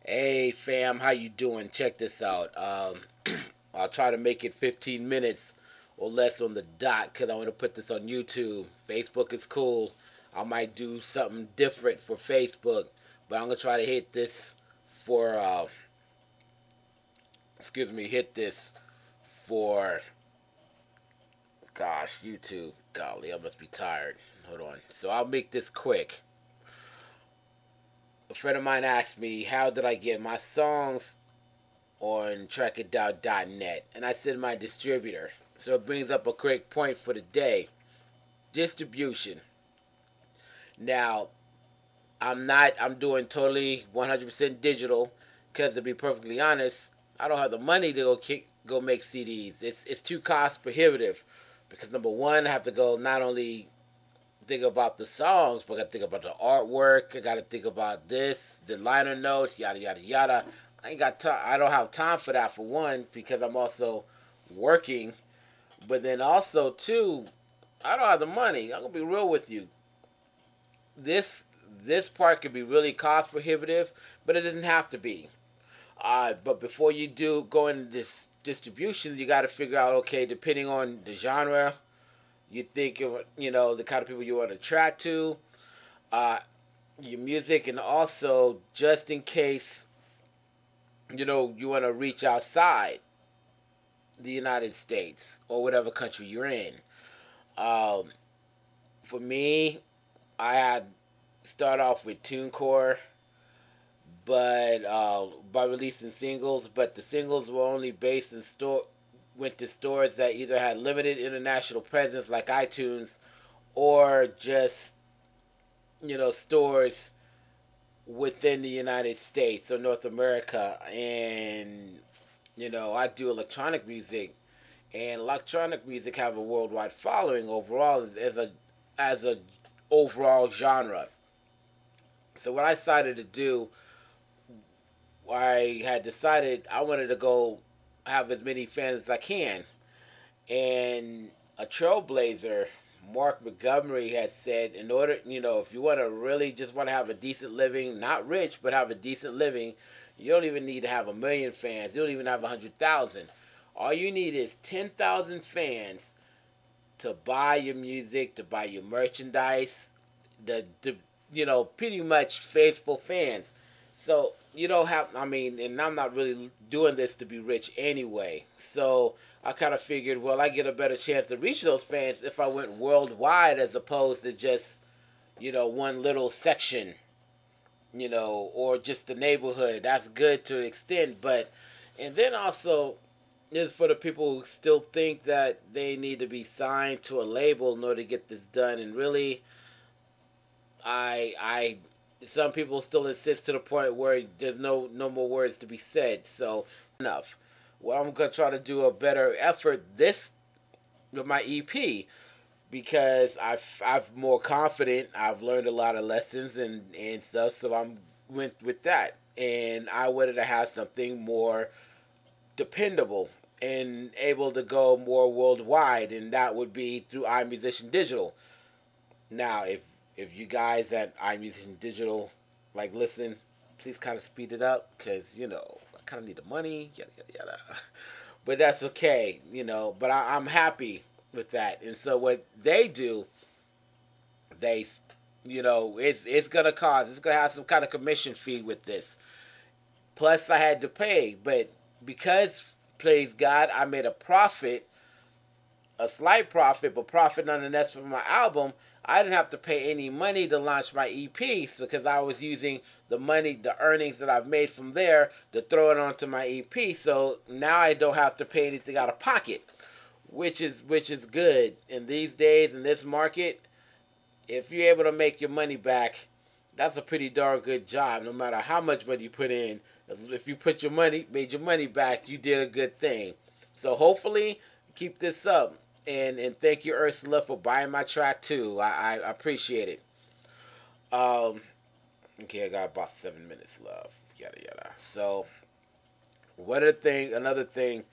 Hey fam, how you doing? Check this out. I'll try to make it 15 minutes or less on the dot because I want to put this on YouTube. Facebook is cool. I might do something different for Facebook, but I'm gonna try to hit this for hit this for YouTube. Golly, I must be tired. Hold on. So I'll make this quick. A friend of mine asked me how did I get my songs on trackitdown.net, and I said my distributor. So it brings up a great point for the day. Distribution. Now, I'm doing totally 100% digital because to be perfectly honest, I don't have the money to go make CDs. It's too cost prohibitive because number one, I have to go not only think about the songs, but I got to think about the artwork. I got to think about this, the liner notes, yada yada yada. I ain't got time. I don't have time for that for one because I'm also working, but then also too, I don't have the money. I'm gonna be real with you. This this part could be really cost prohibitive, but it doesn't have to be. But before you do go into this distribution, you got to figure out okay, depending on the genre, you think of the kind of people you want to attract to, uh, your music, and also just in case you want to reach outside the United States or whatever country you're in. Um, for me, I had start off with TuneCore, but by releasing singles, but the singles were only based in store went to stores that either had limited international presence like iTunes or just stores within the United States or North America. And I do electronic music, and electronic music have a worldwide following overall as a overall genre. So what I decided to do, I had decided I wanted to go have as many fans as I can, and a trailblazer, Mark Montgomery, had said, in order, if you want to really just want to have a decent living, not rich, but have a decent living, you don't even need to have 1 million fans. You don't even have 100,000. All you need is 10,000 fans to buy your music, to buy your merchandise, the pretty much faithful fans. So you don't have, I mean, and I'm not really doing this to be rich anyway. So I kind of figured, well, I get a better chance to reach those fans if I went worldwide as opposed to just, one little section, or just the neighborhood. That's good to an extent, but, and then also, is for the people who still think that they need to be signed to a label in order to get this done. And really, I some people still insist to the point where there's no more words to be said. So enough. Well, I'm gonna try to do a better effort this with my EP because I've more confident. I've learned a lot of lessons and stuff. So I'm went with that, and I wanted to have something more dependable and able to go more worldwide, and that would be through iMusician Digital. Now, if you guys at iMusician Digital like listen, please kind of speed it up because I kind of need the money, yada yada yada. But that's okay, But I'm happy with that, and so what they do, they it's gonna have some kind of commission fee with this. Plus, I had to pay, but because praise God, I made a profit, a slight profit, but profit nonetheless for my album. I didn't have to pay any money to launch my EP because I was using the money, the earnings that I've made from there to throw it onto my EP. So now I don't have to pay anything out of pocket, which is good. In these days, in this market, if you're able to make your money back, that's a pretty darn good job. No matter how much money you put in, if you made your money back, you did a good thing. So hopefully, keep this up. And thank you, Ursula, for buying my track too. I appreciate it. Um, okay, I got about 7 minutes left. Yada yada. So, another thing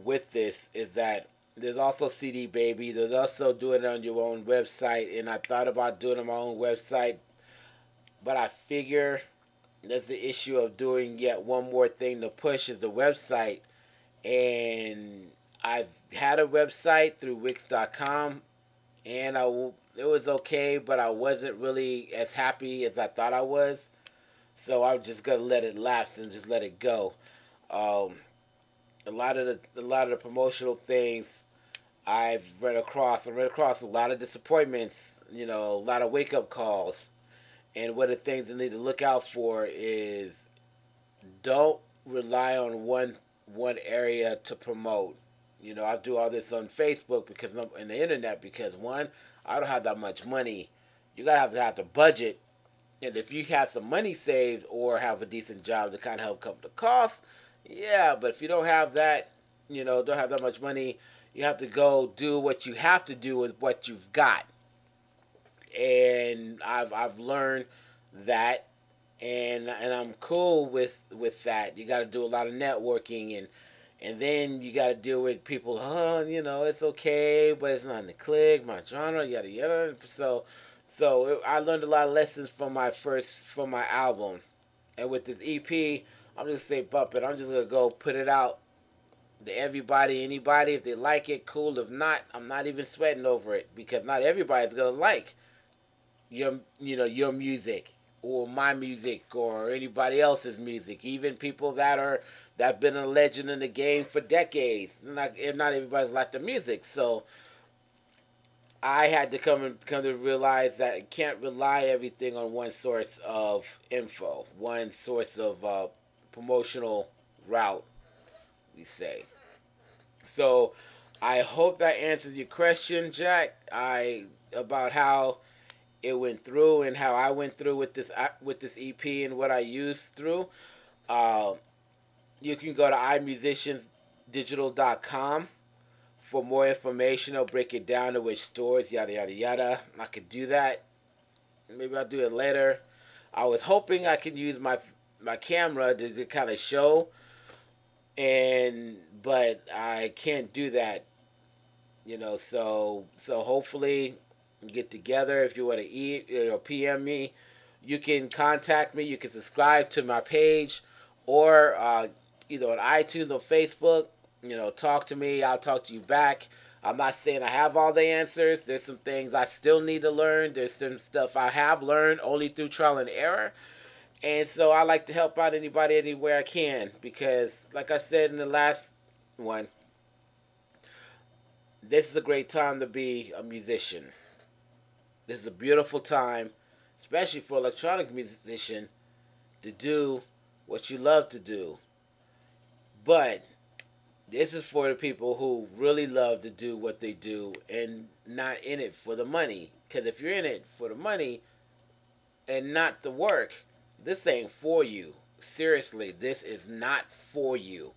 with this is that there's also CD Baby. There's also doing it on your own website, and I thought about doing it on my own website, but I figure That's the issue of doing yet one more thing to push is the website. And I've had a website through Wix.com, and it was okay, but I wasn't really as happy as I thought I was. So I'm just gonna let it lapse and just let it go. Um, a lot of the promotional things I've run across. I ran across a lot of disappointments. You know, a lot of wake up calls. And one of the things I need to look out for is don't rely on one area to promote. You know, I do all this on Facebook because in the internet because one, I don't have that much money. You gotta have the budget, and if you have some money saved or have a decent job to kind of help cover the costs, yeah. But if you don't have that, you know, don't have that much money, you have to go do what you have to do with what you've got. And I've learned that, and I'm cool with that. You got to do a lot of networking, and then you got to deal with people. Oh, you know, it's okay, but it's not in the click, my genre, yada yada. I learned a lot of lessons from my album, and with this EP, I'm just gonna say bump it. I'm just gonna go put it out to everybody, anybody. If they like it, cool. If not, I'm not even sweating over it because not everybody's gonna like your music or my music or anybody else's music. Even people that been a legend in the game for decades. Not everybody's like the music. So I had to come to realize that I can't rely everything on one source of info, one source of promotional route, we say. So I hope that answers your question, Jack. About how it went through and how I went through with this EP and what I used through. Uh, you can go to imusiciansdigital.com for more information. I'll break it down to which stores, yada yada yada. I could do that. Maybe I'll do it later. I was hoping I could use my camera to kind of show, but I can't do that. You know, so hopefully get together. If you want to PM me, you can contact me. You can subscribe to my page, or either on iTunes or Facebook. You know, talk to me. I'll talk to you back. I'm not saying I have all the answers. There's some things I still need to learn. There's some stuff I have learned only through trial and error. And so I like to help out anybody anywhere I can because, like I said in the last one, this is a great time to be a musician. This is a beautiful time, especially for an electronic musician, to do what you love to do. But this is for the people who really love to do what they do and not in it for the money. Because if you're in it for the money and not the work, this ain't for you. Seriously, this is not for you.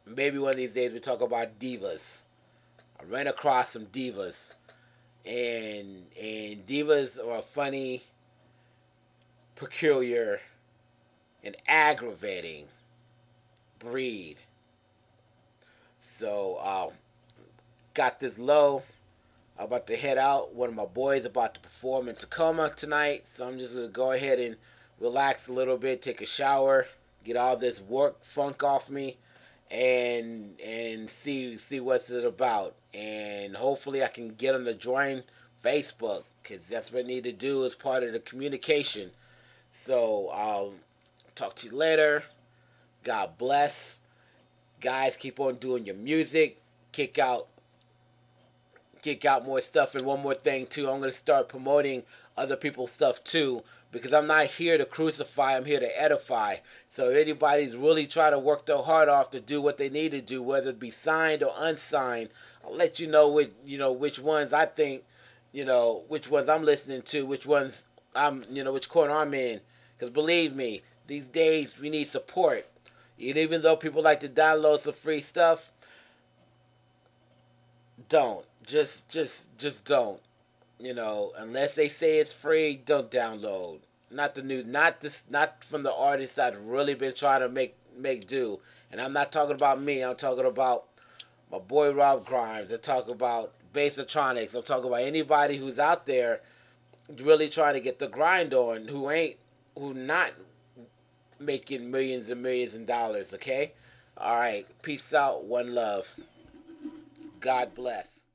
Maybe one of these days we talk about divas. I ran across some divas. And divas are a funny, peculiar, and aggravating breed. So, got this low. I'm about to head out. One of my boys about to perform in Tacoma tonight. So I'm just going to go ahead and relax a little bit, take a shower, get all this work funk off me, and see what's it about. And hopefully I can get them to join Facebook because that's what I need to do as part of the communication. So I'll talk to you later. God bless. Guys, keep on doing your music. Kick out more stuff. And one more thing too, I'm going to start promoting other people's stuff too, because I'm not here to crucify, I'm here to edify. So if anybody's really trying to work their heart off to do what they need to do, whether it be signed or unsigned, I'll let you know which ones I think, which ones I'm listening to, which ones which corner I'm in. Because believe me, these days we need support. And even though people like to download some free stuff, don't. Just don't. Unless they say it's free, don't download. Not the new, not from the artists that really been trying to make do. And I'm not talking about me. I'm talking about my boy Rob Grimes. I'm talking about Bassatronics. I'm talking about anybody who's out there really trying to get the grind on, who not making millions and millions of dollars, okay? All right. Peace out. One love. God bless.